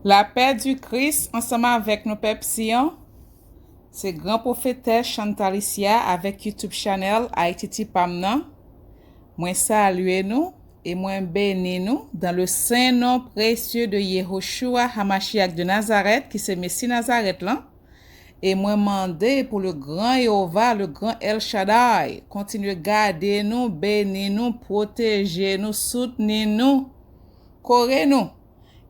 La paix du Christ, ensemble avec nos pères Sion, c'est grand prophétesse Chantalicia avec YouTube channel Haïti Pamnan. Moi salue nous et moi bénis nous dans le saint nom précieux de Yehoshua Hamashiach de Nazareth, qui c'est Messie Nazareth là. Et moi mandé pour le grand Jéhovah, le grand El Shaddai, continuer garder nous, bénir nous, protéger nous, soutenir nous, correr nous.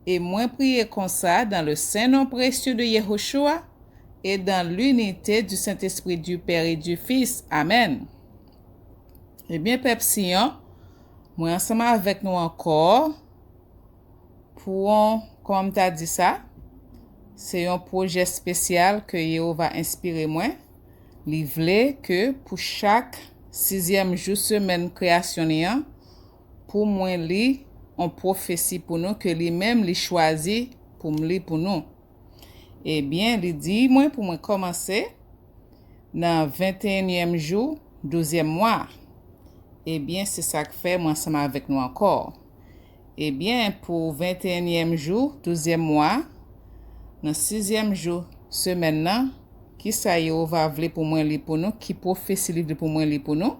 Et moi prier comme ça dans le saint nom précieux de Yehoshua et dans l'unité du Saint-Esprit du Père et du Fils. Amen. Eh bien, Pep Sion, moi ensemble avec nous encore pour, comme tu as dit ça, c'est un projet spécial que Jéhovah inspiré moi. Il voulait que pour chaque 6e jour semaine création, pour moi, li on prophétie pour nous que lui-même li choisi pour me lire pour nous. Eh bien, il dit moi pour moi commencer dans 21e jour, 12e mois. Eh bien, c'est ça que fait moi ensemble avec nous encore. Eh bien, pour 21e jour, 12e mois, dans 6e jour, semaine là, qui ça va vle pour moi lire pour nous, qui prophétie livre pour moi lire pour nous.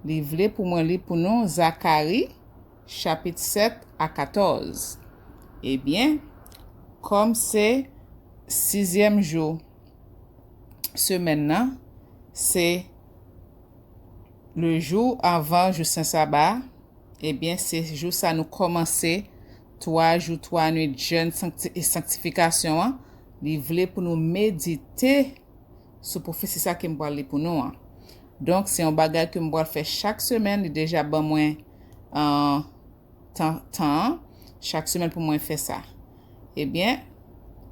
Il vle pour moi lire pour nous Zacharie chapitre 7 à 14. Eh bien, comme c'est 6e jour, semaine là, c'est le jour avant jour Saint Sabbat. Eh bien, c'est jour ça nous commencer 3 jours, 3 nuits de jeûne et sanctification. Hein? Il voulait pour nous méditer sur prophétie ça qui me parle pour nous. Hein? Donc, c'est un bagage que me dois faire chaque semaine. Il déjà bon moins temps chaque semaine pour moi faire ça. Eh bien,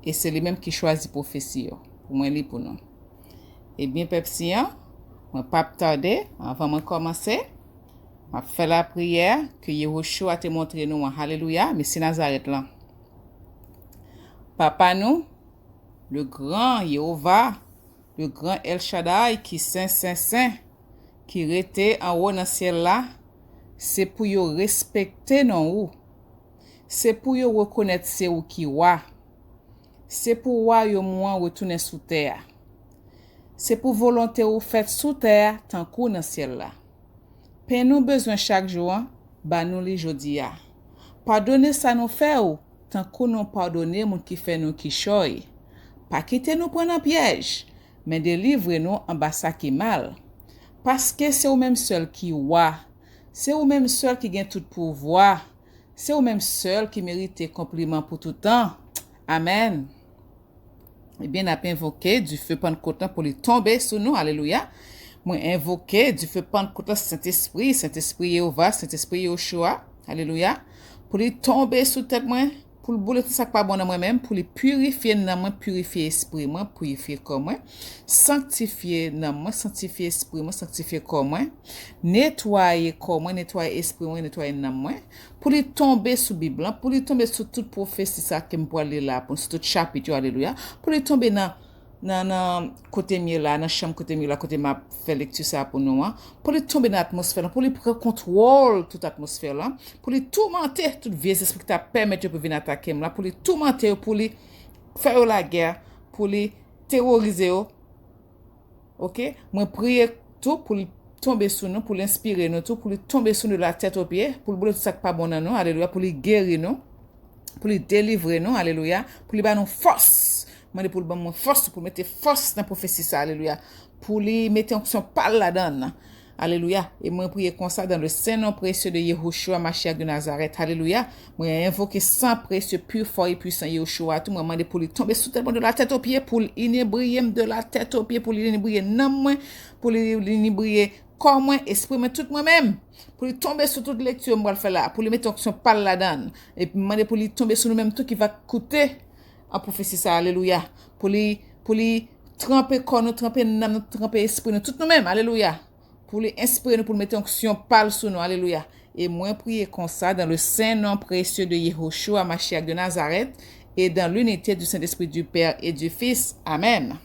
et c'est lui-même qui choisit prophétie pour moi lire pour nous. Eh bien, Pepsi, moi pas tarder avant de commencer. Je fais la prière que Yehoshua te montre nous. Alléluia, mais c'est Nazareth là. Papa nous, le grand Jéhovah, le grand El Shaddai qui saint, qui rete en haut dans le ciel là, c'est pour yo respecter nous. C'est pour yo reconnaître c'est ou qui wa. C'est pour wa yo moi retourner sous terre. C'est pour volonté ou faite sous terre tant qu'on dans le ciel là. Pen nous besoin chaque jour, ba nous li jodi a. Pardonner ça nous fait ou tant qu'on nous pardonner moun qui fait nous qui choy. Pas quitter nous prendre un piège, mais délivrer nous en bas ça qui mal. Parce que c'est ou même seul qui wa. C'est ou même seul qui gagne tout pouvoir. C'est ou même seul qui mérite compliment pour tout temps. Amen. Eh bien, on a invoqué du feu Pentecôte pour lui tomber sur nous. Alléluia. Moi, invoqué du feu Pentecôte Saint-Esprit, Saint-Esprit Jéhovah, Saint-Esprit Yoshua. Alléluia. Pour lui tomber sous tête moi, pour le bouler tout ça pas bon dans moi-même, pour lui purifier dans moi, purifier esprit moi, purifier corps moi, sanctifier dans moi, sanctifier esprit moi, sanctifier corps moi, nettoyer corps moi, nettoyer esprit moi, nettoyer dans moi, pour lui tomber sous Bible, pour lui tomber sur toute prophétie ça qui me parle là, pour tout chapitre, alléluia, pour lui tomber dans côté mieux là, dans chambre côté mieux là, côté m'a fait lecture ça pour nous, hein, pour lui tomber dans l'atmosphère, pour lui prendre contrôle toute atmosphère là, pour lui tourmenter toute vieux esprit qui t'a permettre pour venir attaquer là, pour lui tourmenter, pour lui faire la guerre, pour lui terroriser. OK? Moi prier tout pour lui tomber sur nous, pour l'inspirer nous tout, pour lui tomber sur nous de la tête aux pieds, pour lui tout ça pas bon dans nous, alléluia, pour lui guérir nous, pour lui délivrer nous, alléluia, pour lui donner force. Mande pour le bon force, pour mettre force dans la prophétie ça, alléluia, pour lui mettre en action par là-dedans, alléluia, et moi prier comme ça dans le saint nom précieux de Yehoshua Mashiach de Nazareth, alléluia, moi invoquer sang précieux, pur, fort et puissant Yehoshua, tout moi demander pour lui tomber sous tellement de la tête aux pieds, pour l'inébrier de la tête aux pieds, pour l'inébrier non moi, pour l'inébrier corps moi, esprit moi, tout moi-même, pour lui tomber sur toute lecture, moi le faire là, pour lui mettre en action par là-dedans, et puis demander pour lui tomber sur nous-mêmes tout qui va coûter à prophétie ça, alléluia, pour lui tremper corps nous, tremper nous, tremper esprit nous, tout nous-mêmes, alléluia, pour lui inspirer nous, pour mettre en action parle sur nous, alléluia, et moi prier comme ça dans le saint nom précieux de Yehoshua Mashiach de Nazareth et dans l'unité du Saint-Esprit du Père et du Fils, amen.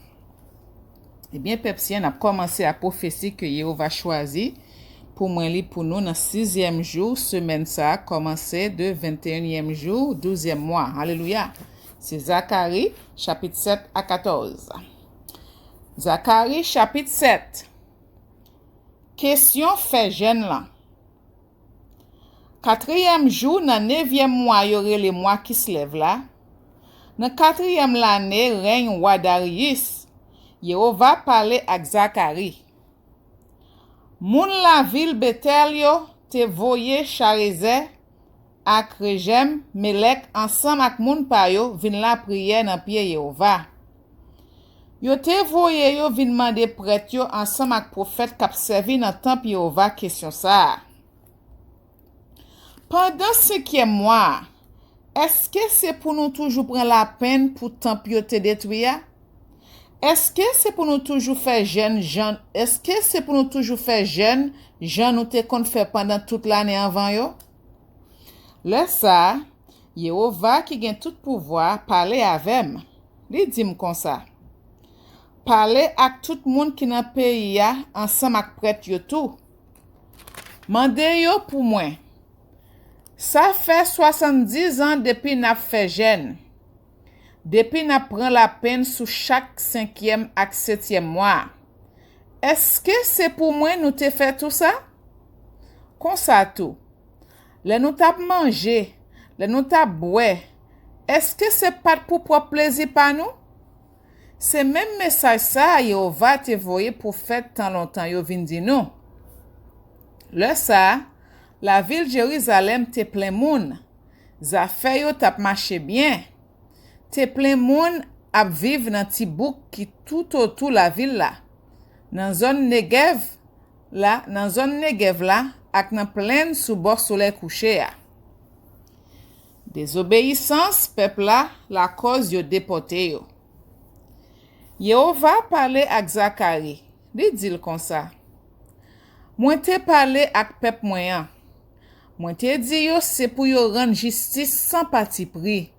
Eh bien, Pepsien a commencé à prophétie que Jéhovah choisi pour moi lire pour nous dans 6e jour, semaine ça, commencé de 21e jour, 12e mois, alléluia. C'est Zacharie, chapitre 7 à 14. Zacharie, chapitre 7. Question fait jeune là. 4e jour, dans 9e mois, y aurait les mois qui se lèvent là. Dans 4e l'année, règne roi Darius. Yehova parle avec Zacharie. Moun la ville Bethel yo te voye Charizé ak Regem Melek ensemble ak moun pa yo vin la prière dans pied Yehova. Yo te voye yo vin mande prêtre yo ensemble ak prophète k'ap servi dans temple Yehova question ça. Pendant 5e mois, est-ce que c'est pour nous toujours prendre la peine pour temple yo te détruire? Est-ce que c'est pour nous toujours faire jeûne, est-ce que c'est pour nous toujours faire jeûne, nous te kon fait pendant toute l'année avant yo? Le ça, Yehova qui gen tout pouvoir parler avec moi. Li dim comme ça. Parler avec tout monde qui dans pays ya ensemble ak prêtre yo tout. Mande yo pour moi. Ça fait 70 ans depuis n'a fait jeûne. Depuis n'a prend la peine sous chaque 5e et 7e mois. Est-ce que c'est pour moi nous te fait tout ça? Comme ça tout. Le nous t'a mangé, le nous t'a boire. Est-ce que c'est pas pour propre plaisir par nous? C'est même message ça Yehova te voye pour faire tant longtemps yo vinn di nous. Le ça, la ville Jérusalem te plein moun. Zafè yo t'a marché bien. Te plein moun ap vive dans ti bouk qui tout autour la ville là. Dans zone Negev là, ak nan plaine sous bord soleil couché ya. Désobéissance peuple là, la cause yo déporté yo. Yehova parle ak Zacharie. Li dit comme ça. Moi te parle ak peuple moyen. Moi te dit yo c'est pour yo rendre justice sans parti pris.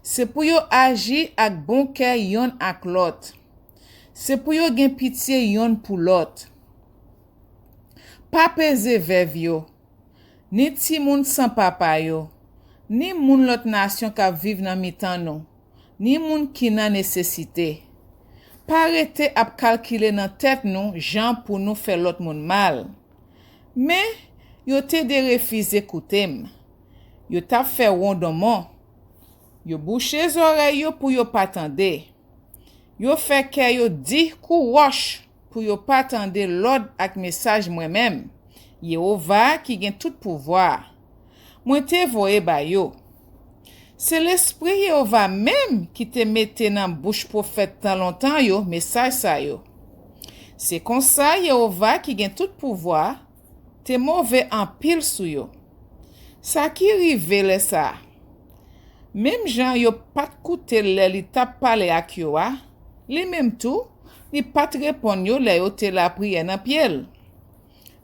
C'est pour yo agir ak bon cœur yon ak l'autre. C'est pour yo gen pitié yon pour l'autre. Pa peze vev yo, ni ti moun sans papa yo, ni moun lot nation ka vive nan mitan nou, ni moun ki nan nécessité. Pa rete ap kalkile nan tête nou, jan pour nous faire lot moun mal. Mais, yo te de refuse koutem. Yo tap fè rondomon. Yo bouche zorey yo pour yo patande. Yo fè ke yo di kou wosh pour yo patande l'ordre ak message moi-même. Yehova qui gen tout pouvoir. Moi te voye ba yo. C'est l'esprit Yehova même qui te mette nan bouche prophète tant longtemps yo message sa yo. C'est comme ça Yehova qui gen tout pouvoir te mauvais en pile sou yo. Ça qui rive le ça. Même Jean yo pat koute le li tap pale ak yo a, li même tout, li pat repon yo le yo te la priye nan piel.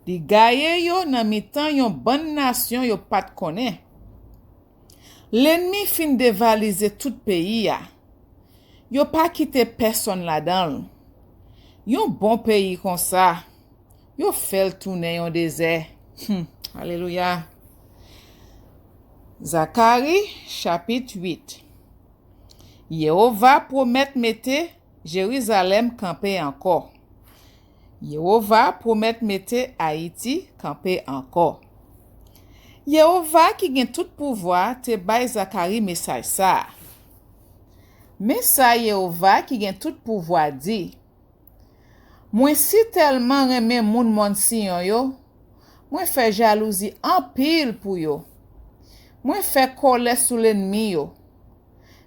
Li gaye yo nan mitan yon bonne nation yo pat konen. L'ennemi fin dévaliser tout pays ya. Yo pa kite personne là-dedans. Yon bon pays comme ça. Yo fel tourner yon désert. Alléluia. Zacharie, chapitre 8. Yehova promet mette Jérusalem campé encore. Yehova promet mette Haïti campé encore. Yehova qui gen tout pouvoir te bay Zacharie message ça. Mais ça Yehova qui gen tout pouvoir dit. Moi si tellement reme moun siyon yo, moi fè jalousie en pile pour yo. Moi fè colère sous l'ennemi yo.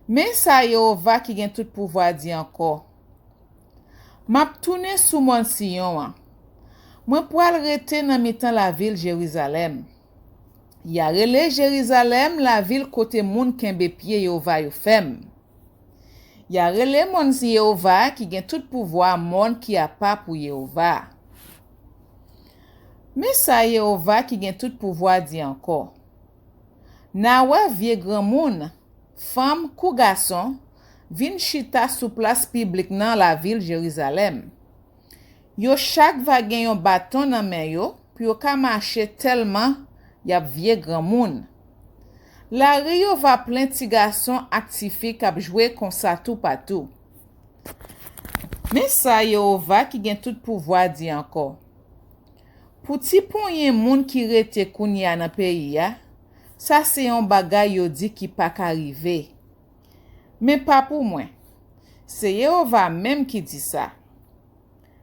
Mais ça Yehova qui gen tout pouvoir dit encore. M'a tourné sous mon Sion. Moi pral rete nan mitan la ville Jérusalem. Ya rele Jérusalem la ville côté moun kembe pied Yehova yo fem. Ya rele mon Yehova qui gen tout pouvoir moun qui a pas pour Yehova. Mais ça Yehova qui gen tout pouvoir dit encore. Na wè vie grand moun, femme kou garçon, vin chita sous place publique nan la ville Jérusalem. Yo chaque va gen yon bâton nan men yo, puis yo ka marcher tellement y a vie grand moun. La Rio va plein ti garçon actifié k'ap jouer kon sa tout patou. Mais ça Yehova qui gen tout pouvoir di encore. Pour ti ponyen moun ki rete kounya nan pays ya, ça c'est un bagay yo di ki pa k'arive. Mais pas pour moi. C'est Yehova même qui dit ça.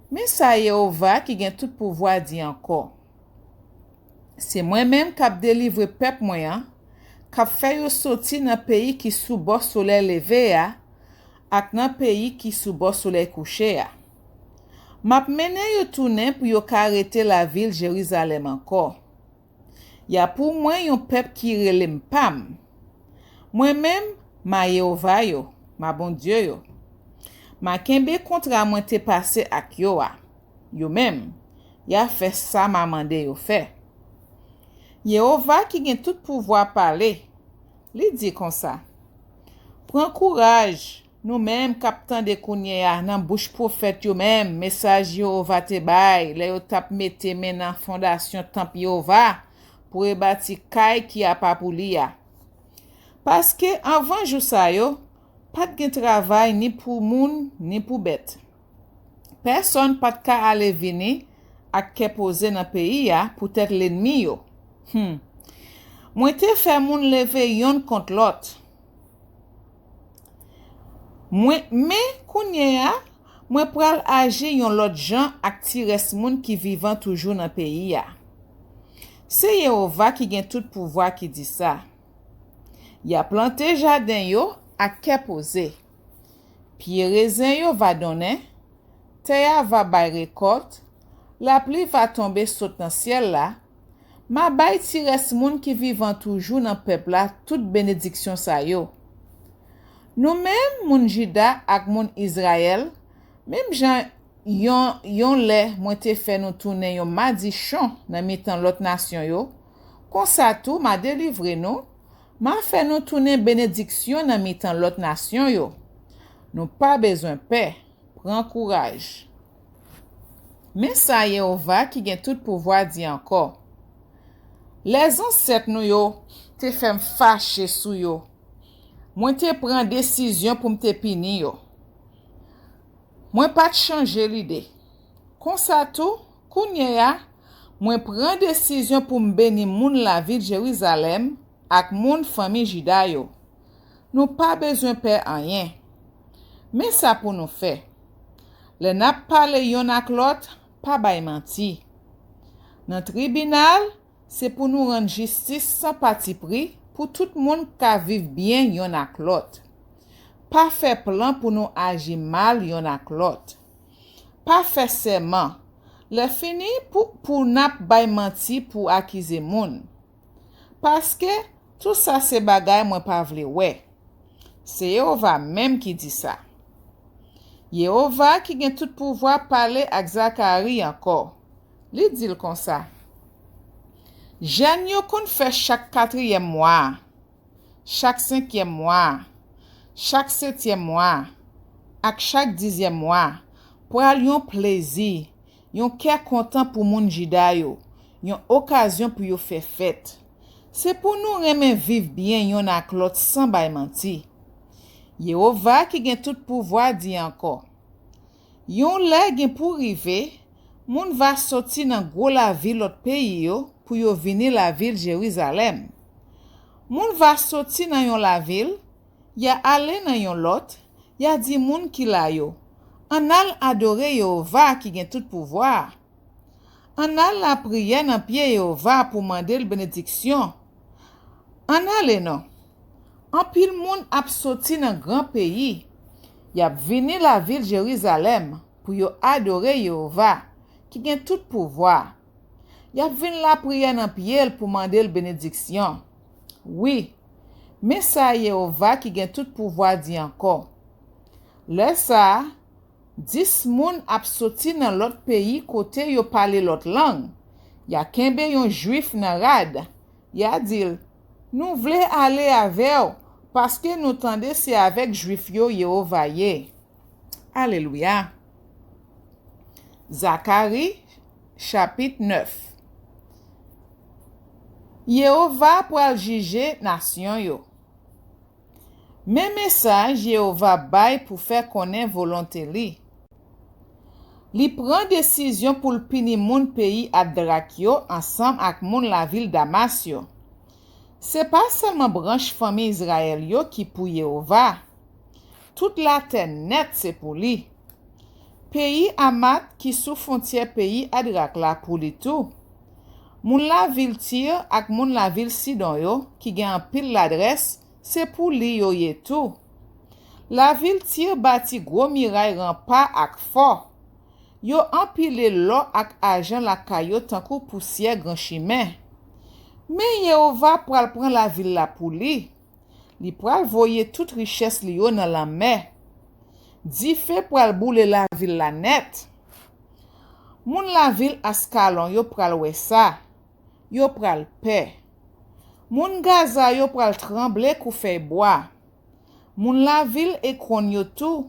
Mais ça Yehova qui gen tout pouvoir di encore. C'est moi-même k'ap délivre peuple moyen, k'ap fè yo sorti nan pays qui sous bord soleil levé ya, ak nan pays qui sous bord soleil couché ya. Map mene yo tourner pour yo ka arrêter la ville Jérusalem encore. Ya pour moi yon peuple qui relem pam. Moi-même, ma Yehova yo, ma bon Dieu yo. Ma kembe kontra mwen te passé ak yo a. Yo même, ya fait ça ma mande yo fait. Yehova qui gen tout pouvoir parler, li dit comme ça. Prends courage, nous-mêmes captant de kounye ya nan bouche prophète yo même, message Yehova te bay, le yo tap mette men nan fondation temple Yehova pour rebati kay ki a pa pou li ya. Parce que avant jou sa yo, pat gen travail ni pour moun ni pour bête. Personne pat ka ale vini ak ke pose nan pays ya pour être l'ennemi yo. Mwen te fè moun leve yon kont lot. Mais kounye ya, mwen pral agi yon lot jan ak ti res moun ki vivan toujou nan pays ya. Se Yehova ki gen tout pouvoir ki di sa. Ya plante jardin yo ak ke pose. Pi raisin yo va donner, teya va bay récolte, la pluie va tomber sot nan ciel la. Ma bay ti res moun ki vivan toujou nan peuple la tout bénédiction sa yo. Nou même moun Juda ak moun Israël, même jan yon le mwen te fè nou tourner yon madichon nan mitan lot nation yo, kon sa tou ma délivre nou, ma fè nou tourner bénédiction nan mitan lot nation yo. Nou pa besoin paix, prends courage. Mais ça Yehova qui gen tout pouvoir di encore. Les ancêtres nou yo te fèm fâché sou yo. Mwen te pran décision pour m'te pini yo. Mwen pat changer l'idée. Kon sa tou, kounye ya, mwen pran décision pour m'beni moun la ville Jérusalem ak moun famille Juda yo. Nou pa besoin pè anyen. Mais ça pour nous fè. Le nap pale yon ak lot, pa bay manti. Nan tribunal, c'est pour nous rendre justice sans parti pris pour tout le monde qui vive bien yon ak lot. Pas faire plan pour nous agir mal yon ak lot. Pas faire serment. Le fini pour nap bay manti pour accuser moun. Parce que tout ça c'est bagay mwen pa vle ouais. C'est Yehova même qui dit ça. Yehova qui gen tout pouvoir parler ak Zacharie encore. Li dit comme ça. Jen yo kon fè chaque 4e mois, chaque 5e mois, chaque 7e mois, ak chaque 10e mois, pour al yon plaisir, yon kè content pour moun Juda yo, yon occasion pour yo fè fête. C'est pour nous remen vive bien yon ak lot sans bay manti. Yehova qui gen tout pouvoir di encore. Yon lè gen pou rive, moun va sorti nan gros la ville lot pays yo, pour yo vini la ville Jérusalem. Moun va sorti nan yon la ville, ya ale nan yon lot, ya di moun ki la yo. An al adore Yehova ki gen tout pouvoir. An al la priye nan pied Yehova pour mande l bénédiction. An ale non. An pile moun ap sorti nan grand pays. Ya vini la ville Jérusalem pour yo adore Yehova ki gen tout pouvoir. Y ap vin la prière nan pied pour demander bénédiction. Oui, mais ça Yehova qui gen tout pouvoir dit encore. Le ça, 10 moun ap soti nan l'autre pays côté yo parle l'autre langue. Ya kembe yon juif nan rad. Ya dil, nous vle aller avec parce que nous tende c'est avec juif yo Yehova ye. Alléluia. Zacharie chapitre 9. Yehova pral juger nation yo. Men message Yehova bay pour faire connaître volonté li. Li prend décision pour le pini moun pays Adrak yo ensemble ak moun la ville Damas yo. C'est pas seulement branche famille Israël yo qui pour Yehova. Toute la terre net c'est pour lui. Pays Amat qui sous frontière pays Adrak la pour li tout. Moun la ville Tyr ak moun la ville Sidon yo qui gen en pile l'adresse, c'est pour li yo ye tout. La ville Tyr bâti gros muraille rempart ak fort. Yo empile l'or ak argent la kayo tankou poussière grand chemin. Mais Yehova pral prend la ville la pour li. Li pral voye toute richesse li yo nan la mer. Di fe pral boule la ville la net. Moun la ville Askalon yo pral wè sa. Yo pral paix. Moun Gaza yo pral tremble kou fey bois. Moun la ville Ekron yo tout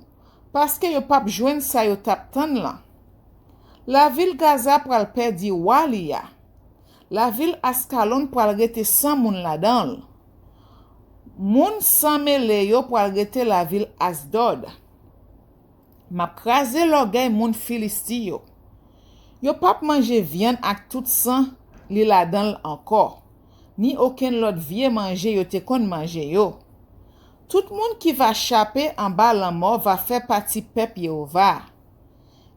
parce que yo pap jwenn sa yo tap tan lan. La ville Gaza pral perdi Walia. La ville Askalon pral rete sans moun la dan. Moun sans mele yo pral rete la ville Asdod. M'a krasé l'orgueil moun Filisti yo. Yo pap manje viande ak tout sang li la dan encore. Ni aucun lot vie manje yo te kon manje yo. Tout moun qui va chaper en bas la mort va faire partie peuple Yehova.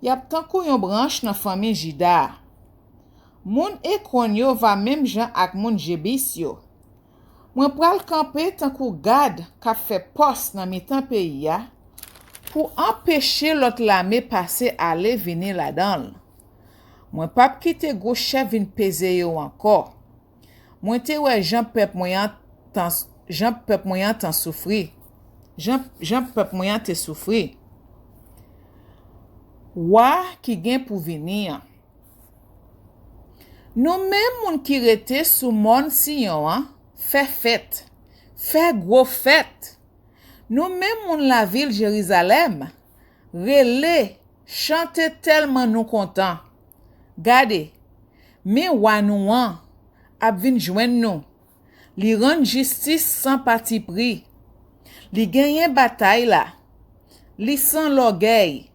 Yap tankou yon branche nan famille Jida. Moun Ekron yo va même jan ak moun Jebis yo. Mwen pral kampe tankou Gad kap fe pos nan mitan pays ya pour empêcher l'autre lame passer aller venir la dan. Mwen pap kite go chef vin peze yo encore. Mwen te wè Jean peuple moyen tan souffri. Jean peuple moyen te souffri. Wa ki gen pou venir. Nou men moun ki rete sou mon Sion, fait fête. Fait gros fête. Nou men moun la ville Jérusalem, rele, chante tellement nous content. Gade, men wanouan, ap vin jwen nou. Li rend justice sans parti pris. Li genyen bataille la. Li sans l'orgueil.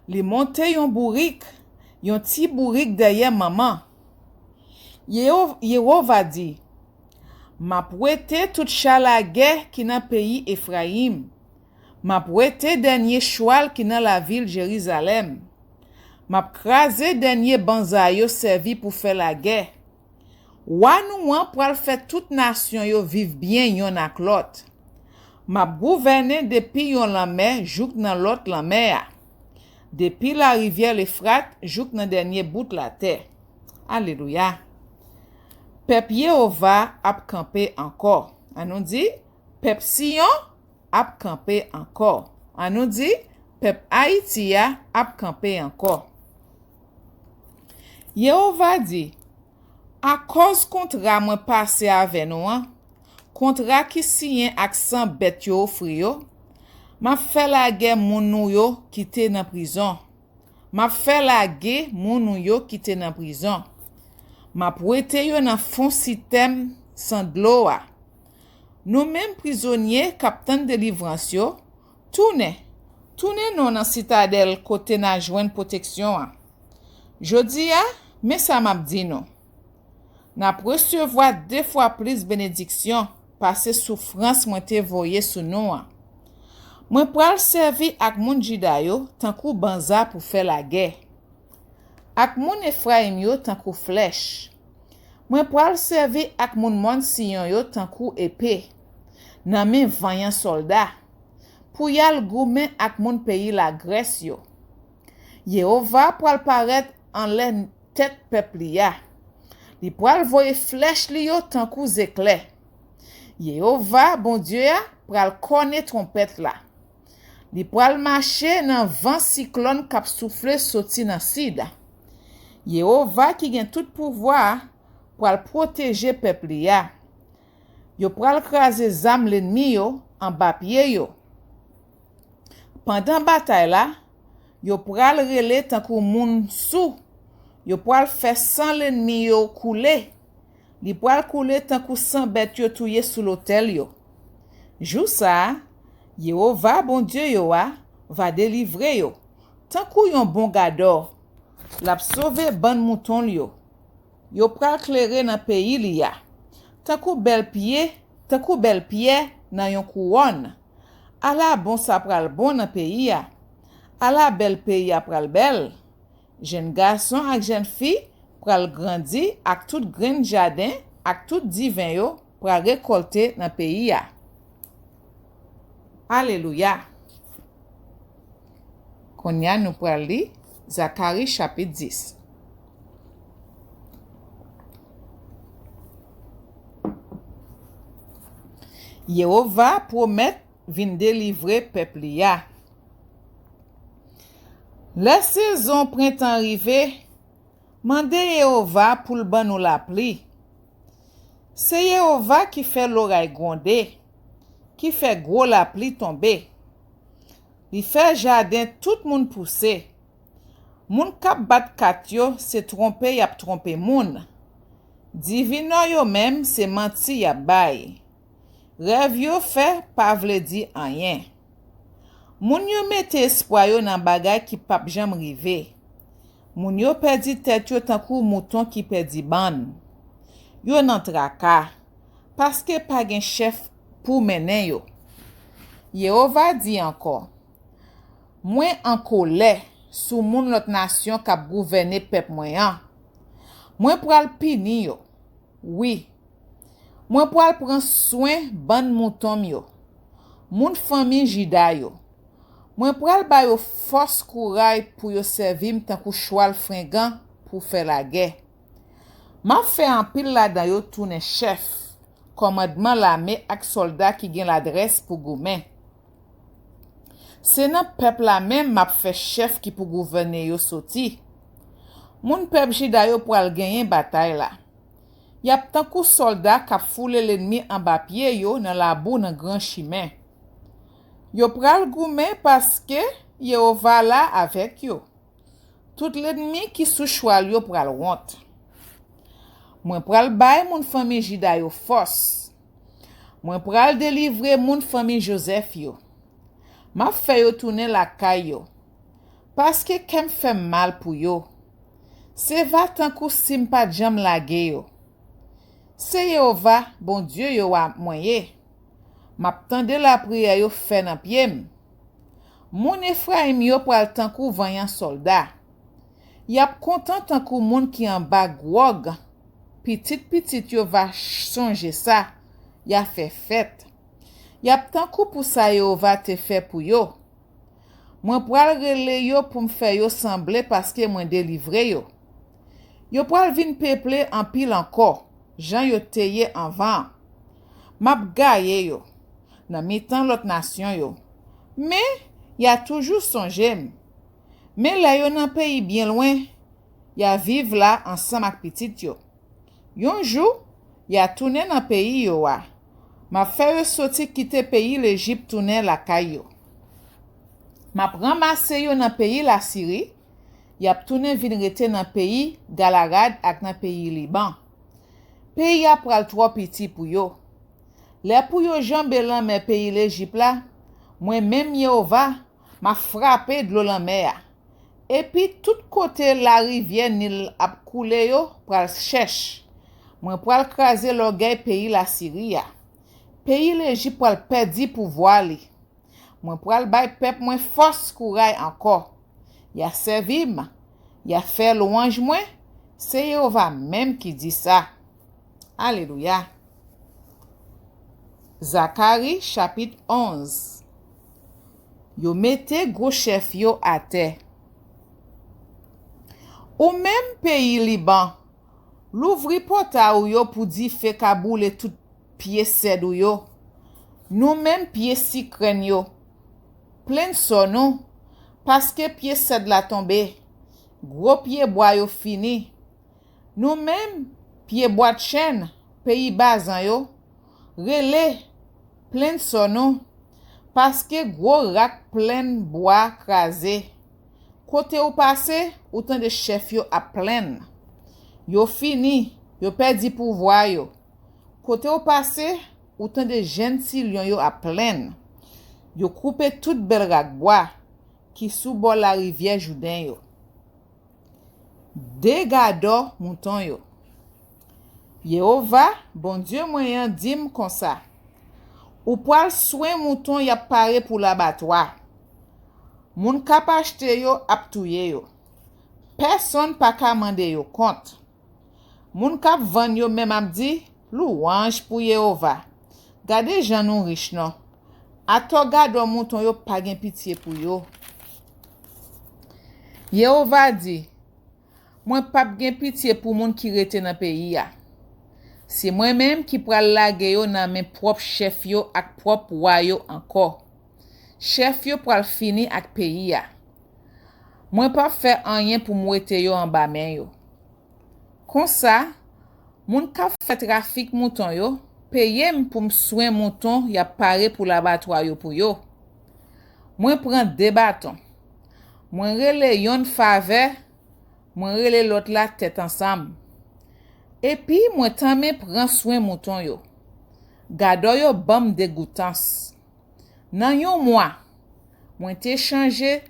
Li monte yon bourrik, yon ti bourrik derrière maman. Yehova di, m'a prêté tout chalage qui nan pays Ephraim. M'a prêté dernier choual qui nan la ville Jérusalem. M'a krasé dernier banza yo servi pour faire la guerre. Wanouan pral fait toute nation yo vive bien yon ak lot. M'a gouverné depuis yon la mer jouk nan lot la mer. Depuis la rivière l'Euphrate jouk nan dernier bout la terre. Alléluia. Peuple Yehova ap campé encore. Anou dit, peuple Sion ap campé encore. Anou dit, peuple Haïtia ap campé encore. Yehova dit, à cause kontra mwen passe avec nou an, kontra ki siyen ak san bet yo ofri yo, m'a fait la guerre moun nou yo ki te nan prison. M'a fait la guerre moun nou yo ki te nan prison. M'a prêté yo nan fond système sans gloa. Nou même prisonniers capitaine de délivrance yo, tourne nou nan citadelle côté na joine protection an. Jodi a, mais ça m'a dit non. N'a recevoir 2 fois plus bénédiction parce souffrance mwen te voye sou nou an. Mwen pral servi ak moun Juda yo tankou banza pour faire la guerre. Ak moun Ephraim yo tankou flèche. Mwen pral servi ak moun Sion yo tankou épée. Nan men vanyan soldat. Pou yal goumen ak moun pays la Grèce yo. Yehova pral paret en len tête peuple ya. Li pral voye flèche li yo tankou éclair. Yehova, bon Dieu ya, pral kone trompette la. Li pral marcher nan vent cyclone kap souffle soti nan sida. Yehova ki gen tout pouvoir pral protéger peuple ya. Yo pral krase zam l'ennemi yo en bas pied yo. Pendant bataille la, yo pral rele tankou moun sou. Yo pral fè san l'ennemi yo koule. li pral koule tan kou sang bête yo touye sous l'autel yo. Jou sa, Yehova bon Dieu yo va délivrer yo. Tan kou yon bon gado, l'a sauvé ban mouton yo. Yo pral clairer nan pays li ya. Tan kou bel pied nan yon couronne. Ala bon sa pral bon nan pays ya. Ala bel pays ya pral bel. Jeune garçon ak jeune fille pral grandi ak tout grain jardin ak tout divin yo pral récolter nan pays ya. Alléluia. Konya nous pral li Zacharie chapitre 10. Yehova promet vin délivrer peuple ya. La saison printemps arrivé, mande Yehova pour le ban nous la pluie. C'est Yehova qui fait l'oreille gronder, qui fait gros la pluie tomber. Il fait jardin tout moun pousser. Moun kap bat kat yo se trompe yap trompe moun. Divino yo même se menti yap bay. Rêve yo fait pa vle di anyen. Moun yo mette espoir yo nan bagay ki pap jam rive. Moun yo perdi tête yo tankou mouton ki perdi ban. Yo nan traka, paske pa gen chef pou menen yo. Yehova di encore, mwen en colère sou moun lot nation kap gouverne pep mwen. Mwen pral pini yo. Oui. Mwen pral pran soin ban mouton yo. Moun famille Jida yo. Mwen pral ba yo force courage pour yo servim tankou choual fringan pour faire la guerre. Ma fait en pile la dan yo tourne chef, commandement l'armée ak soldat qui gen l'adresse pour goumen. C'est nan peuple la même m'a fait chef qui pour gouverner yo soti. Moun peuple Jida yo pral genyen bataille la. Yap tankou soldat kap foule l'ennemi en bas pied yo nan la boue nan grand chemin. Yo pral goumen parce que Yehova la avec yo. Tout l'ennemi qui sou choual yo pral honte. Mwen pral bay moun famille Jida yo force. Mwen pral délivrer moun famille Joseph yo. Ma fè yo tourner la kay yo. Parce que kem fè mal pou yo. Se va tankou simpa jam lage yo. Se Yehova, bon Dieu yo wa mwenye. Map tande la prière yo fè nan piem. Moun Ephraim yo pral tankou vanyan soldat. Yap kontan tankou moun ki en bas gwog. Pitit yo va songe sa. Ya fè fête. Yap tankou pou sa Yehova te fè pou yo. Mwen pral rele yo pou m'fè yo semble paske mwen délivre yo. Yo pral vin peuple en pile encore. Jan yo teye anvan. Map gaye yo. Nan mitan lot nation yo. Mais y a toujours sonjem. Mais la yo nan pays bien loin, ya vive la ensemble ak pitit yo. Yon jou, ya tourne nan pays yo wa. Ma fè yo soti kite pays l'Égypte tourne la kay yo. Ma ramasse yo nan pays la Syrie, yap tourne vin rete nan pays Galagad ak nan pays Liban. Pays a pral trop petit pou yo. Le pou yo jambe lan men pays l'Égypte la, mwen même Yehova, ma frappé de l'eau lan mer. Et puis tout côté la rivière Nil ap koule yo pral chèche. Mwen pral krasé l'orgueil pays la Syrie. Pays l'Égypte pral perdi pouvoir li. Mwen pral bay pep mwen force courage encore. Ya servim, ya fait louange mwen, c'est Yehova même qui dit ça. Alléluia. Zacharie chapitre 11. Yo mette gros chef yo à terre. Ou même pays Liban, l'ouvri pota ou yo pour di fe kaboule tout pied sed ou yo. Nous même pied si kren yo. Plein son nou, parce que pied sed la tombe. Gros pied bois yo fini. Nous même pied bois de chêne, pays bazan yo. Relé, plein son nou, parce que gros rak plein bois krasé. Côté ou passé, autant de chef yo a plein. Yo fini, Yo perdi pouvoir yo. Côté au passé, autant de jeunes lions yo à pleine. Yo coupé toute belle rag bois qui sous bord la rivière Jourdain yo. Dégado mouton yo. Yehova, bon Dieu moyen dim comme ça. Ou poil soin mouton y a paré pour l'abattoir. Moun kap achete yo ap touye yo. Personne pa ka mande yo compte. Moun kap vend yo même ap di louange pour Yehova. Gade jan nou riche non. Ato gado mouton yo pa gen pitié pour yo. Yehova di, moi pa gen pitié pour moun ki rete nan pays ya. C'est moi-même qui pral lage yo nan men propre chef yo ak propre roi yo encore. Chef yo pral fini ak pays ya. Moi pas faire rien pour mwete yo en bas men yo. Comme ça, moun ka fait trafic mouton yo, paye m pour m soin mouton y a paré pour l'abattoir yo pour yo. Moi prend deux bâtons. Moi rele yon faveur, moi rele l'autre la tête ensemble. Et puis moi tame prend soin mouton yo. Gado yo bam dégoûtance. Nan yon mois, moi te changé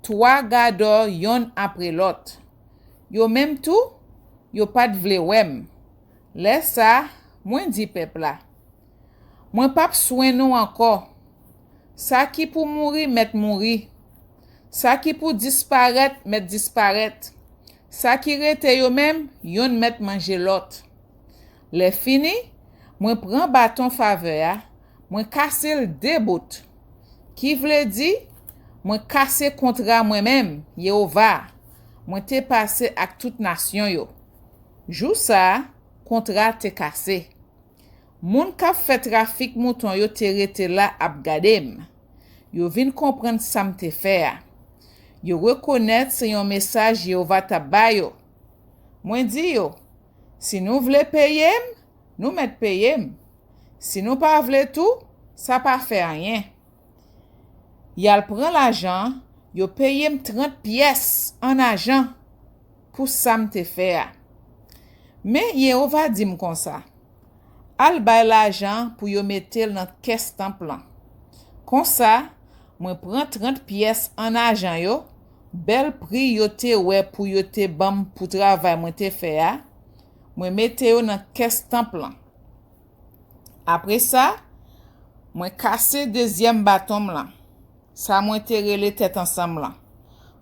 3 gado yon après l'autre. Yo même tout, yo pas de vle wem. Laisse ça, moi di peuple la. Moi pas soin nou encore. Ça qui pour mourir met mourir. Ça qui pour disparaître met disparaître. Ça qui rete yo même, yon met manger l'autre. Le fini, moi prend bâton faveur, moi casse le deux bouts. Qui vle di, moi casse contrat moi-même, Yehova. Moi te passé ak toute nation yo. Jou ça, contrat te cassé. Moun ka fait trafic mouton yo te rete la ap gadem. Yo vin comprendre ça me te faire. Yo reconnaître c'est un message Yehova ta bayo. Moi di yo, si nous vle payer, nous met payer. Si nous pas vle tout, ça pas fait rien. Yal prend l'argent, yo paye 30 pièces en argent pour ça me te faire. Mais Yehova dit comme ça. Al bay l'argent pour yo mettre dans caisse temps plan. Comme ça, moi prend 30 pièces en argent yo, bel prix yo te ouais pour yo te bam pour travail moi te faire. Moi mette yo dans caisse temps plan. Après ça, moi casser deuxième bâton là. Ça moi te relé tête ensemble là.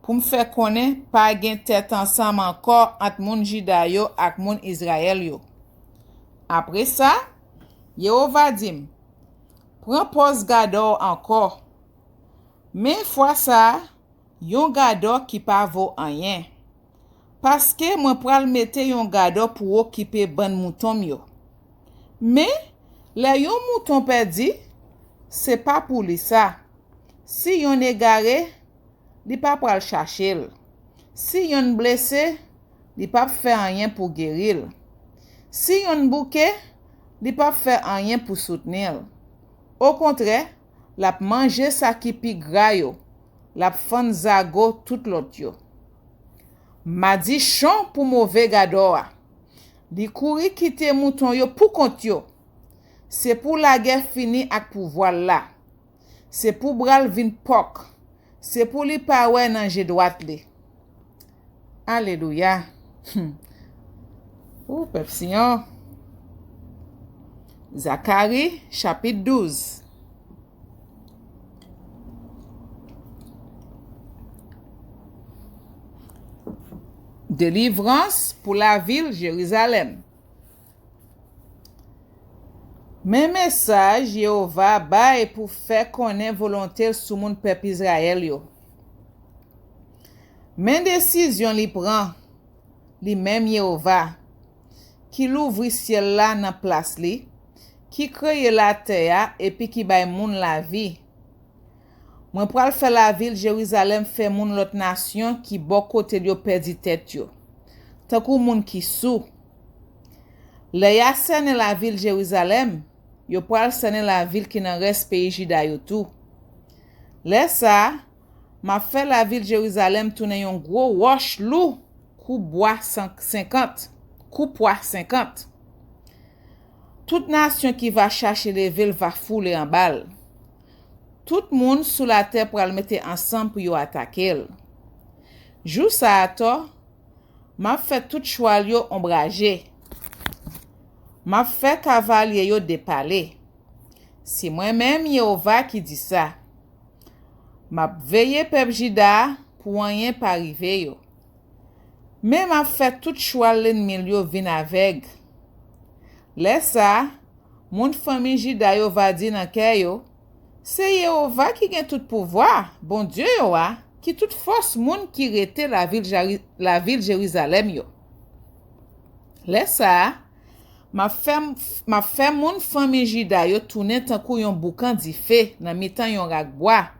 Pour me faire connaître pas gen tête ensemble encore entre moun Juda yo ak moun Israël yo. Après ça, Yehova dit, prends pose gado encore. Mais fois ça, yon gado qui pa vaut rien. Parce que moi pral mette yon gado pour occuper ban mouton yo. Mais le yon mouton perdi, c'est pas pour lui ça. Si yon égaré, li pa pral chercher. Si yon blessé, li pa faire rien pour guérir. Si yon bouquet, li pa faire rien pour soutenir. Au contraire, la manger sa ki pi gras yo. La fan zago tout l'autre yo. Ma di chon pour mauvais gado a. Li kouri kite mouton yo pour compte yo. C'est pour la guerre fini ak pouvoir là. C'est pour bral vin pok. C'est pour li pa wè nan je droite li. Alléluia. Ou pep Sion. Zacharie chapitre 12. Délivrance pour la ville Jérusalem. Mes messages Yehova bail pour faire connaître volonté sous mon peuple Israël yo. Men décision li prend li même Yehova qui l'ouvre ciel là nan place li, qui crée la terre et puis qui bay moun la vie. Moi pral faire la ville Jérusalem fait moun l'autre nation qui bon côté yo perdi tête yo. Tant kou moun qui sou. Le yasen la ville Jérusalem, yo pral sene la ville qui nan reste pays Juda yo tout. Le ça, m'a fait la ville Jérusalem tourner yon gros roche lou kou bois 50. coup poids 50. Toute nation qui va chercher les villes va fouler en balle. Tout monde sous la terre pour le mettre ensemble pour y attaquer. Jou sa ato, m'a fait tout cheval yo ombragé. M'a fait cavalier yo dépalé. C'est moi-même Yehova qui dit ça. M'a veillé peuple Juda pour rien pas arriver yo. Mais m'a fait tout cheval l'ennemi yo vin avec. Laisse ça, mon famille Juda yo va dire dans cœur yo, c'est Yehova qui gagne tout pouvoir, bon Dieu yo a, qui toute force moun qui rete la ville Jérusalem yo. Laisse ça, m'a fait mon famille Juda yo tourner tant kou yon boucan di feu dans mitan yon rak bois.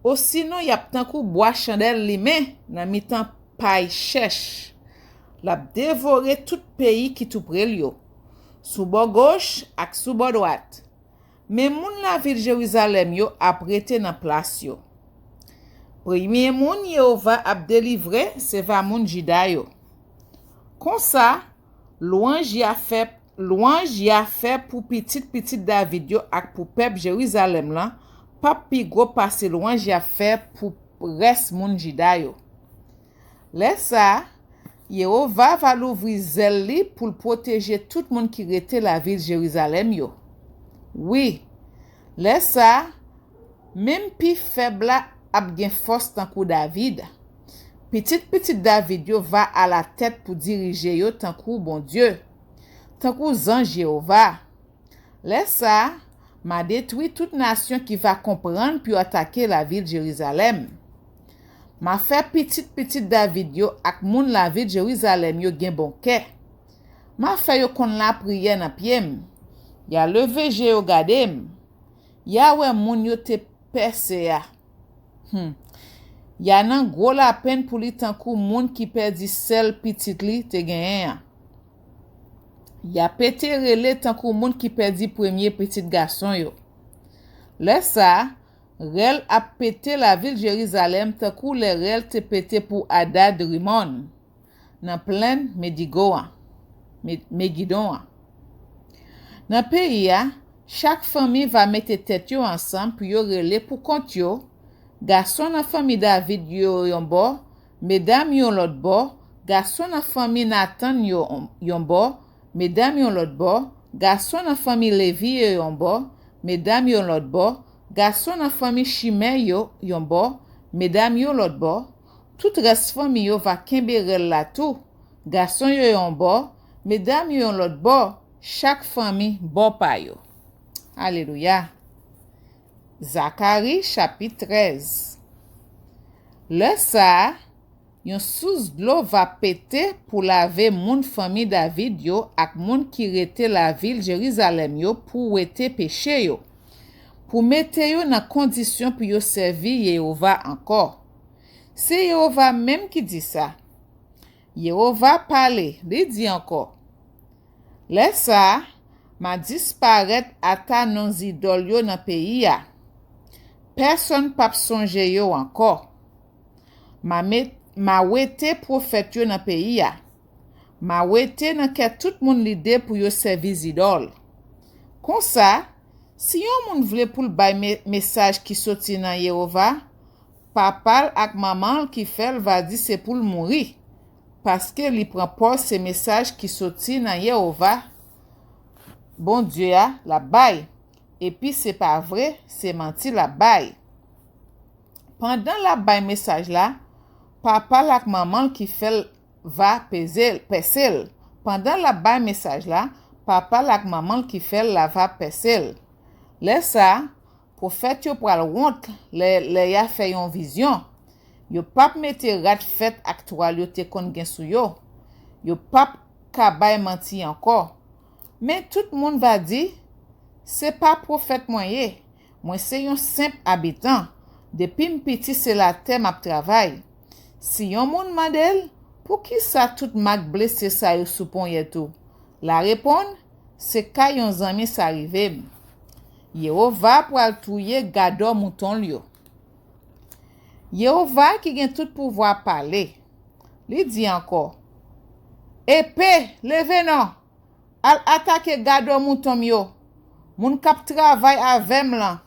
Ou sinon y a tant kou bois chandelle limé dans mitan paille chèche. L'a dévorer tout pays qui tout près yo. Sous bord gauche ak sous bord droite. Mais moun la ville Jérusalem yo a prêté dans place yo. Premier moun Yehova a délivré c'est va moun Juda yo. Comme ça, louange y a fait pour petit David yo ak pour peuple Jérusalem là, pas pi gros passe louange y a fait pour reste moun Juda yo. Laisse ça, Yehova va l'ouvrir zèle li pour protéger tout le monde qui rete la ville Jérusalem yo. Oui, laisse ça, même pi faible ap gen force tant kou David. Petit David yo va à la tête pour diriger yo tant kou bon Dieu. Tant kou zan Jéhovah. Laisse ça, m'a détruit toute nation qui va comprendre puis attaquer la ville Jérusalem. M'a fait petit David yo ak moun la ville Jérusalem yo gen bon kè. M'a fait yo kon la prière nan piem. Ya levé yo gadem. Ya wè moun yo te perse ya. Ya nan gros la peine pour li tan kou moun ki perdi sel petit li te genyen. Ya pété relé tan kou moun ki perdi premier petit garçon yo. Laisse ça, rel a pété la ville Jérusalem tan kou le rel te pété pour Hadad Rimon nan plaine Megiddo. Dans pays ya, chaque famille va mettre tête yo ensemble pour yo relé pour compte yo. Garçon nan famille David yo yon bord, mesdames yon l'autre bord, garçon nan famille Nathan yo yon bord, mesdames yon l'autre bord, garçon nan famille Lévi yo yon bord, mesdames yon l'autre bord, garçon nan famille Shimei yo yon bord, mesdames yon l'autre bord, tout reste famille yo va kemberel la tout, garçon yo yon bord, mesdames yon l'autre bord, chaque famille bord pa yo. Alléluia. Zacharie chapitre 13. Le ça, yon sous d'eau va péter pour laver moun famille David yo ak moun qui rete la ville Jérusalem yo pour wete péché yo. Pour mettre yo dans condition pour yo servir Yehova encore. C'est Yehova même qui dit ça. Yehova parle, li dit encore. Le ça, ma disparaître ata non idol yo dans pays ya. Personne pa songe yo encore. Ma wete prophète yo nan pays ya. Ma wete nan ke tout moun l'idée pour yo servir idole. Comme ça, si yon moun vle pou bay message qui sorti nan Yehova, papa ak maman qui fait va di c'est pour mourir parce que li prend pas ce message qui sorti nan Yehova. Bon Dieu a la bay. Et puis c'est pas vrai, c'est menti la baille. Pendant la baille message là, papa lak maman qui fait va pesel. Pendant la baille message là, papa lak maman qui fait la va pesel. Laisse ça, prophète yo pral honte, le ya fait yon vision. Yo pap mette rat fait actual yo te kon gen sou yo. Yo pap ka baille menti encore. Mais tout le monde va dire c'est pas prophète moyen. Moi c'est un simple habitant. Depuis m'piti c'est la terre m'a travail. Si yon moun mandel, pour qui ça tout mag blessé ça yo sou pon yetou? La réponse c'est ka yon zami sa rive. Yehova pral touye gado mouton yo. Yehova qui gen tout pouvoir parler. Li dit encore. épée, leve non, al attaque gado mouton yo. Moun kap travay avem lan.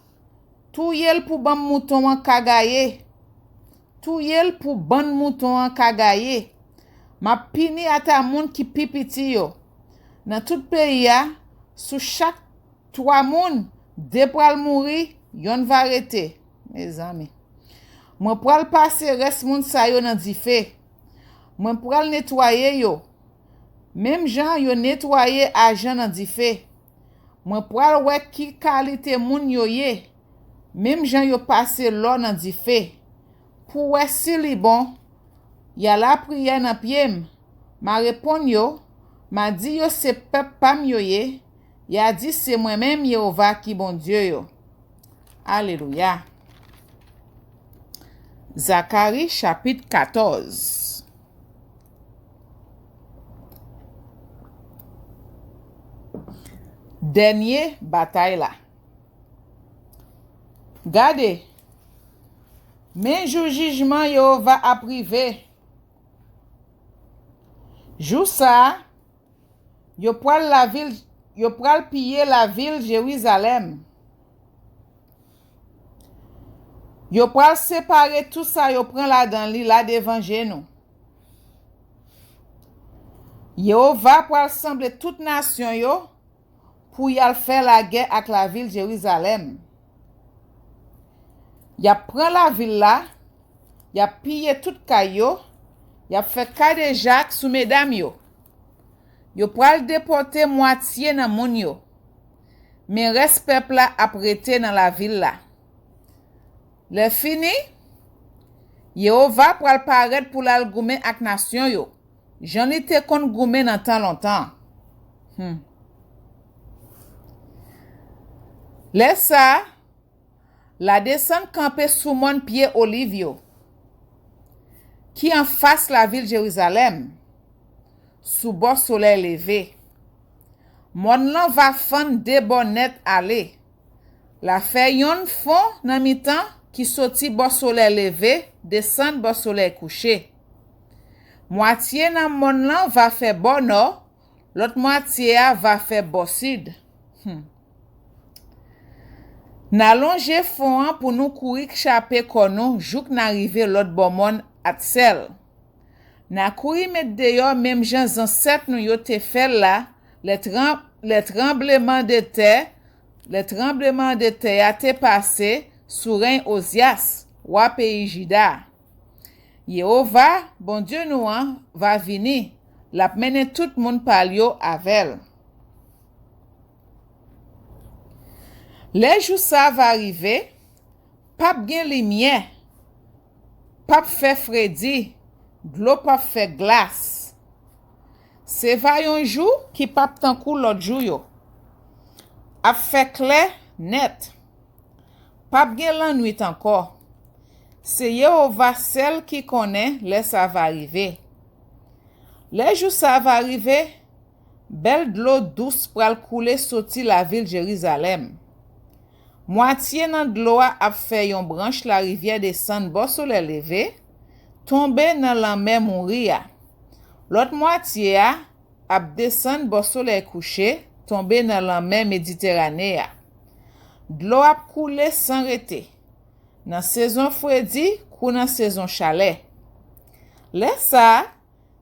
Tou yel pou ban mouton an kagaye. Tou yel pou ban mouton an kagaye. Ma pini ata moun ki pipiti yo. Nan tout peyi ya, sou chak 3 moun, 2 pral mouri, yon va rete. Mes amis. Mwen pral pase res moun sa yo nan di fe. Mwen pral netwaye yo. Mem jan yo netwaye ajan nan di fe. Mwen pral wek ki kalite moun yo ye. Mem jan yo pase lò nan di fe. Pou wè si li bon, ya la priye nan piem. Ma repon yo, ma di yo se pep pam yo ye. Ya di se mwen men Yehova ki bon Dieu yo. Alléluia. Zacharie chapitre 14. Dernier bataille là. Gade, men jou jugement Yehova a privé. Jou sa, yo pral piller la ville Jérusalem. Yo pral séparer tout ça yo prend là dans li là devant genou. Yehova pral rassembler toute nation yo pour yal faire la guerre avec la ville Jérusalem. Ya prend la ville là, ya pillé tout kayo, ya fait kade Jacques sous mesdames yo. Yo pral déporter moitié nan moun yo. Mais reste peuple là apprêté dans la ville là. Le fini, Yehova pral paraître pour l'al goumen ak nation yo. J'en étais kon goumen nan tan longtemps. Laisse ça, la descente campé sous mon pied Olivio, qui en face la ville Jérusalem, sous bord soleil levé. Mon lan va fan de bonnet aller. La fait yon fond nan mi-temps qui sorti bord soleil levé, descend bord soleil couché. Moitié nan mon lan va faire bord nord, l'autre moitié va faire bord sud. N'a longe fond pour nous courir chaper konou jouk n'arrive l'autre bon mon atsel. N'a courir mettre dehors même gens ancêtres nous yo te fait là, les tremblements de terre a te passé sous règne Osias, roi pays Juda. Yehova, bon Dieu nous va venir, la mener tout le monde par yo avec. Les jours ça va arriver, pape gen lumière, pape fait fredi, l'eau pape fait glace. C'est va yon jour qui pape tan kou l'autre jour yo. A fait clair net. Pape gen lan nuit encore. C'est Yehova seul qui connaît les ça va arriver. Les jours ça va arriver, belle de l'eau douce pral couler sorti la ville Jérusalem. Moitié nan de l'eau a fait yon branche la rivière descend bord soleil levé, tomber dans la mer mourir. L'autre moitié a descend bord soleil couché, tomber dans la mer Méditerranée. De l'eau a coulé sans arrêter. Dans saison fredi, kou dans saison chalet. Laisse ça,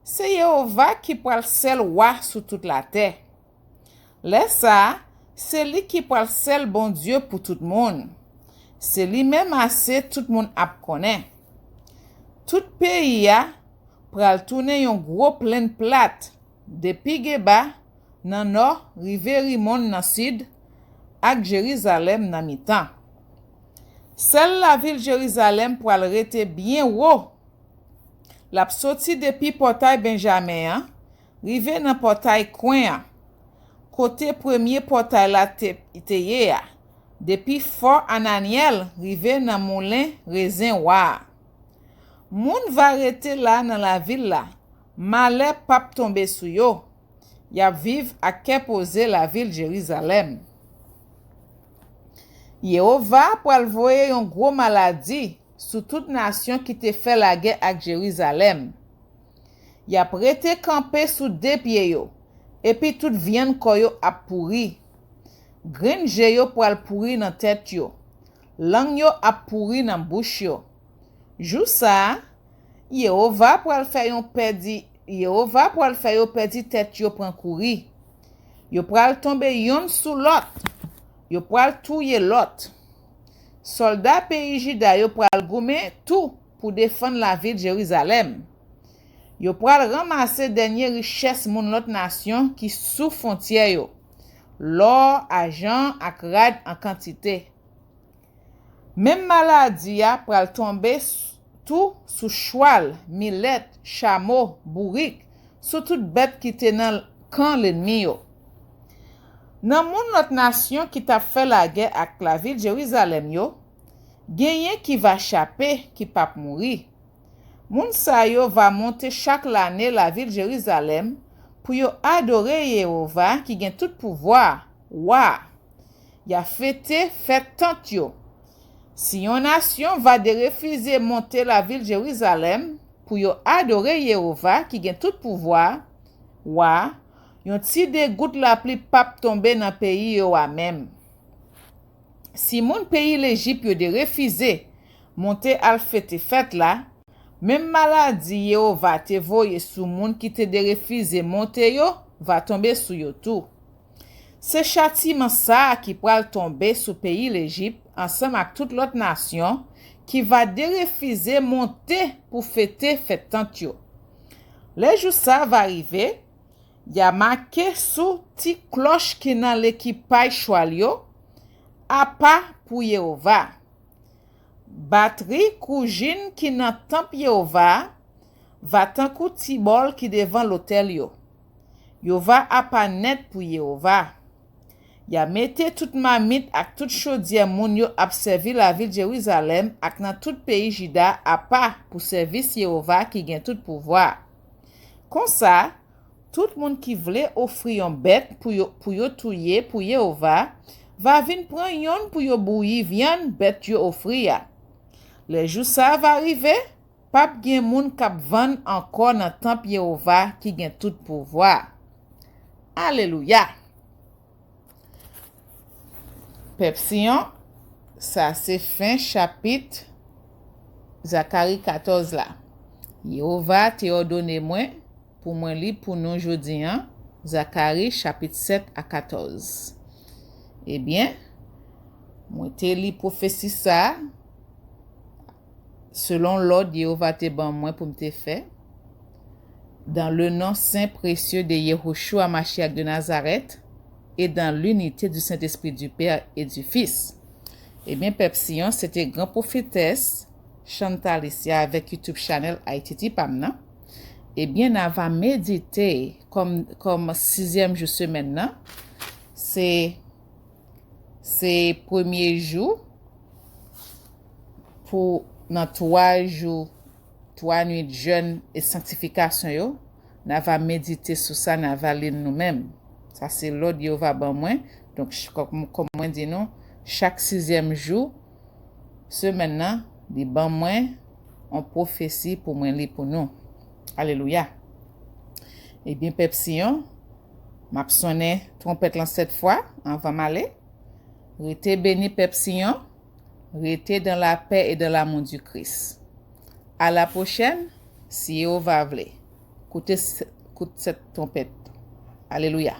c'est Yehova qui pral sel roi sur toute la terre. Laisse ça, c'est lui qui pral sel bon Dieu pour tout le monde. C'est lui même assez tout le monde ap connaît. Tout pays a pral tourner yon gros plaine plate depuis Geba nan nord, rive Rimon nan sud, ak Jérusalem nan mi-temps. Seule la ville Jérusalem pral rete bien haut. La sorti depuis portail Benjamin, rive nan portail coin. Côté premier portail la te ye, depuis Fort Ananiel, rive nan moulin raisin wa. Moun va rete là dans la ville là, malè pap tombe sou yo. Ya vive à ke pose la ville Jérusalem. Yehova pral voye yon gros maladie sous toute nation qui te fait la guerre avec Jérusalem. Y a prêté campé sous deux pieds yo. Et puis toute viande koyo a pourri. Grinje yo pral pourri dans tête yo. Lang yo a pourri dans bouche yo. Jou ça, Yehova pral fè yon perdi tête yo pran kouri. Yo pral tombe yon sous l'autre. Yo pral touye l'autre. Soldat pays Juda yo pral goume tout pour défendre la ville de Jérusalem. Yo pral ramasser dernier richesse moun l'autre nation qui sous frontière yo. L'or, argent ak rad en quantité. Même maladie a pral tomber tout sous choual, millet, chameau, bourrique, sous toute bête qui te dans camp l'ennemi yo. Nan moun notre nation qui t'a fait la guerre ak la ville Jérusalem yo, genyen qui va échapper, qui pa mourir. Moun sa yo va monter chaque année la ville Jérusalem pour yo adorer Yehova qui gen tout pouvoir. Wa! Ya fêté fête tant yo. Si yon nation va de refuser monter la ville Jérusalem pour yo adorer Yehova qui gen tout pouvoir, wa, yon ti de goutte la pli pap tomber dans pays yo a même. Si moun pays l'Égypte yo de refuser monter al fête là, même maladie Yehova te voye sou moun qui te de refuser monter yo, va tomber sou yo tout. C'est châtiment ça qui pral tomber sous pays l'Égypte ensemble avec toute l'autre nation qui va de refuser monter pour fêter fête tant yo. Le jour ça va arriver, y a marqué sous ti cloche qui dans l'équipage choual yo, a pas pour Yehova. Batterie coujine qui dans temple Yehova va tan kou ti bol qui devant l'hôtel yo. Yo va a pas net pour Yehova. Ya mette tout mamite ak tout chaudière moun yo ap servi la ville Jérusalem ak nan tout pays Juda a pas pour service Yehova qui gen tout pouvoir. Comme ça, tout moun qui vle offrir yon bête pour yo touye pour Yehova va vin pran yon pour yo bouilli viande bête yo offrir ya. Le jour ça va arriver, pap gen moun kap vend encore dans temple Yehova qui gen tout pouvoir. Alléluia. Pepsiyon, ça c'est fin chapitre Zacharie 14 là. Yehova te ordonné moi pour moi li pour nous jodi an, Zacharie chapitre 7 à 14. Eh bien, moi te li prophétie ça selon l'ordre Yehova te ban moi pour me te fait dans le nom saint précieux de Yehoshua Mashiach de Nazareth et dans l'unité du Saint-Esprit du Père et du Fils. Eh bien, Pepsiyon, c'était grand prophétesse Chantal ici avec YouTube channel Haïti Pamna. Eh bien, on va méditer comme 6e jour semaine là. C'est premier jour pour dans 3 jours, 3 nuits de jeûne et sanctification yo. On va méditer sur ça, on va lire nous-mêmes. Ça c'est l'ordre Yehova ban moi. Donc comme moi dit non, chaque 6e jour semaine là, li ban moi on prophétie pour moi li pour nous. Alléluia. Eh bien Pepsiyon, m'a sonné trompette là 7 fois, on va m'aller. Rete béni Pepsiyon, rete dans la paix et dans l'amour du Christ. À la prochaine, si Yehova vle. Écoutez cette trompette. Alléluia.